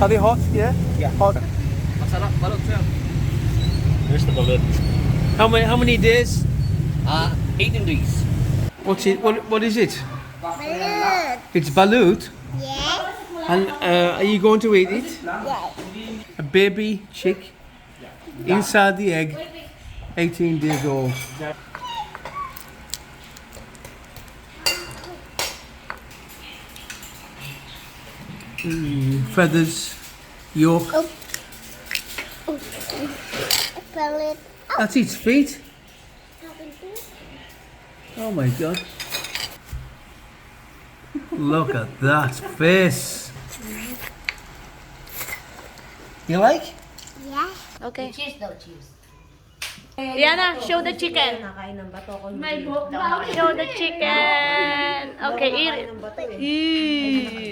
Are they hot? Yeah? Yeah. Hot. Masarap balot, sir. Here's the balut. How many days? 18 days. What's it? What is it? Balut. It's balut. Yes. And are you going to eat it? Yes. A baby chick inside the egg, 18 days old. Feathers, yolk. Balut. That's its feet. Oh my god. Look at that face. You like? Yes. Okay. Cheese daw, cheese. Rihanna, show the chicken. Nakain ng bato ko. Show the chicken. Okay, eat it. Ng bato eh. Eee.